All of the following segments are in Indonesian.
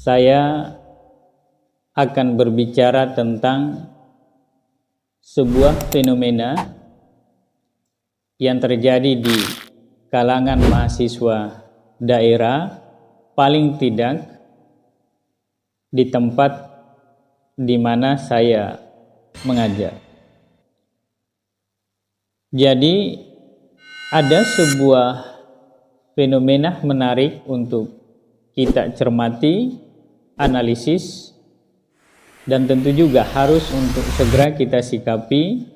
saya akan berbicara tentang sebuah fenomena yang terjadi di kalangan mahasiswa daerah, paling tidak di tempat di mana saya mengajar. Jadi ada sebuah fenomena menarik untuk kita cermati, analisis, dan tentu juga harus untuk segera kita sikapi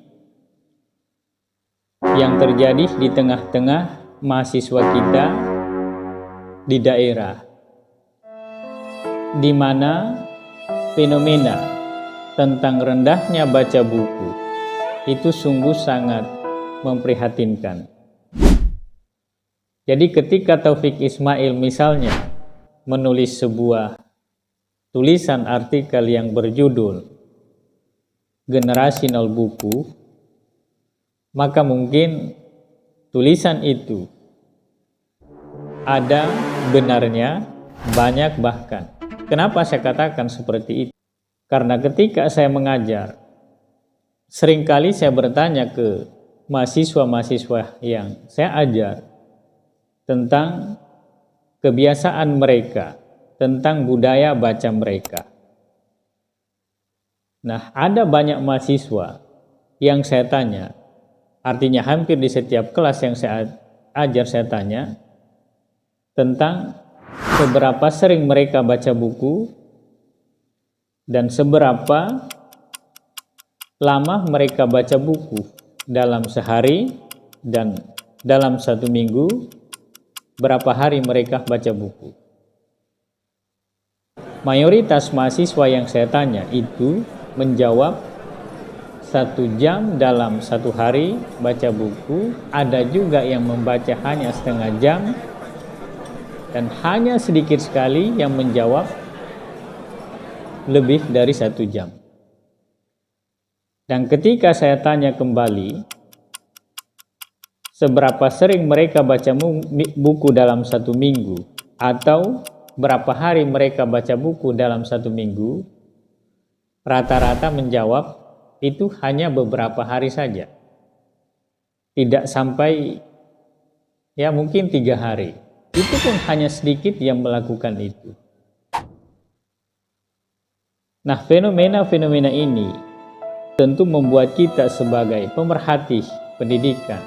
yang terjadi di tengah-tengah mahasiswa kita di daerah, di mana fenomena tentang rendahnya baca buku itu sungguh sangat memprihatinkan. Jadi ketika Taufik Ismail misalnya menulis sebuah tulisan artikel yang berjudul Generasi Nol Buku, maka mungkin tulisan itu ada benarnya, banyak bahkan. Kenapa saya katakan seperti itu? Karena ketika saya mengajar, seringkali saya bertanya ke mahasiswa-mahasiswa yang saya ajar tentang kebiasaan mereka, tentang budaya baca mereka. Nah, ada banyak mahasiswa yang saya tanya, artinya hampir di setiap kelas yang saya ajar saya tanya tentang seberapa sering mereka baca buku dan seberapa lama mereka baca buku dalam sehari dan dalam satu minggu, berapa hari mereka baca buku. Mayoritas mahasiswa yang saya tanya itu menjawab 1 jam dalam satu hari baca buku. Ada juga yang membaca hanya setengah jam, dan hanya sedikit sekali yang menjawab lebih dari 1 jam. Dan ketika saya tanya kembali seberapa sering mereka baca buku dalam 1 minggu atau berapa hari mereka baca buku dalam 1 minggu, rata-rata menjawab itu hanya beberapa hari saja, tidak sampai ya mungkin 3 hari. Itu pun hanya sedikit yang melakukan itu. Nah, fenomena-fenomena ini tentu membuat kita sebagai pemerhati pendidikan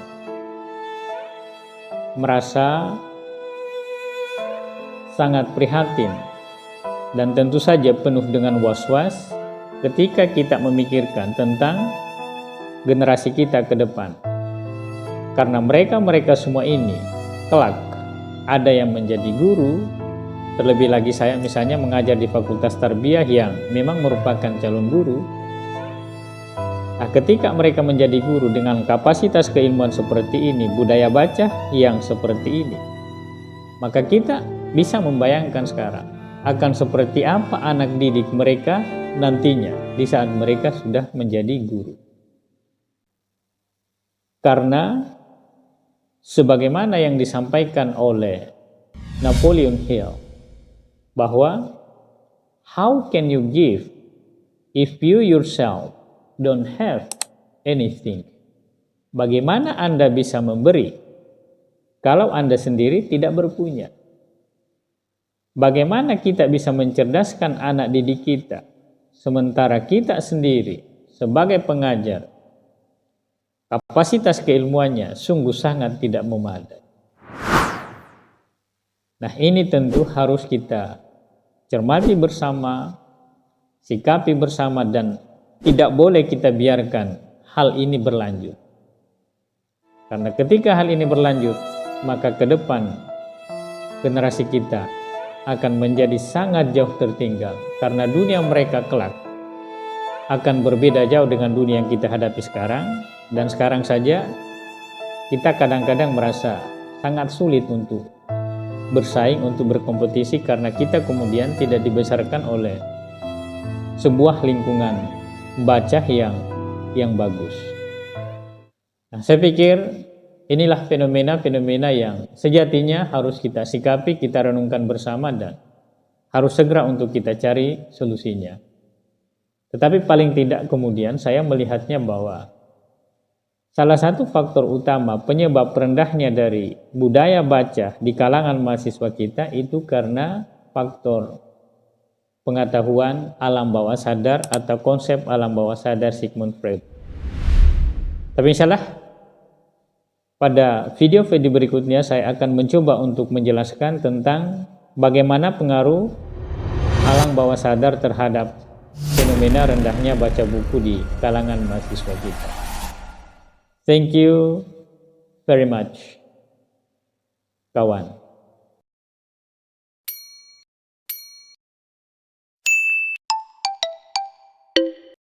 merasa sangat prihatin dan tentu saja penuh dengan was-was ketika kita memikirkan tentang generasi kita ke depan. Karena mereka semua ini kelak ada yang menjadi guru, terlebih lagi saya misalnya mengajar di Fakultas Tarbiyah yang memang merupakan calon guru. Nah, ketika mereka menjadi guru dengan kapasitas keilmuan seperti ini, budaya baca yang seperti ini, maka kita bisa membayangkan sekarang akan seperti apa anak didik mereka nantinya di saat mereka sudah menjadi guru. Karena sebagaimana yang disampaikan oleh Napoleon Hill, bahwa how can you give if you yourself don't have anything? Bagaimana Anda bisa memberi kalau Anda sendiri tidak berpunya? Bagaimana kita bisa mencerdaskan anak didik kita sementara kita sendiri sebagai pengajar kapasitas keilmuannya sungguh sangat tidak memadai? Nah, ini tentu harus kita cermati bersama, sikapi bersama, dan tidak boleh kita biarkan hal ini berlanjut. Karena ketika hal ini berlanjut, maka ke depan generasi kita akan menjadi sangat jauh tertinggal, karena dunia mereka kelak akan berbeda jauh dengan dunia yang kita hadapi sekarang. Dan sekarang saja kita kadang-kadang merasa sangat sulit untuk bersaing, untuk berkompetisi, karena kita kemudian tidak dibesarkan oleh sebuah lingkungan baca yang bagus. Nah, saya pikir inilah fenomena-fenomena yang sejatinya harus kita sikapi, kita renungkan bersama, dan harus segera untuk kita cari solusinya. Tetapi paling tidak kemudian saya melihatnya bahwa salah satu faktor utama penyebab rendahnya dari budaya baca di kalangan mahasiswa kita itu karena faktor pengetahuan alam bawah sadar atau konsep alam bawah sadar Sigmund Freud. Tapi insyaallah pada video-video berikutnya saya akan mencoba untuk menjelaskan tentang bagaimana pengaruh alam bawah sadar terhadap fenomena rendahnya baca buku di kalangan mahasiswa kita. Thank you very much, kawan.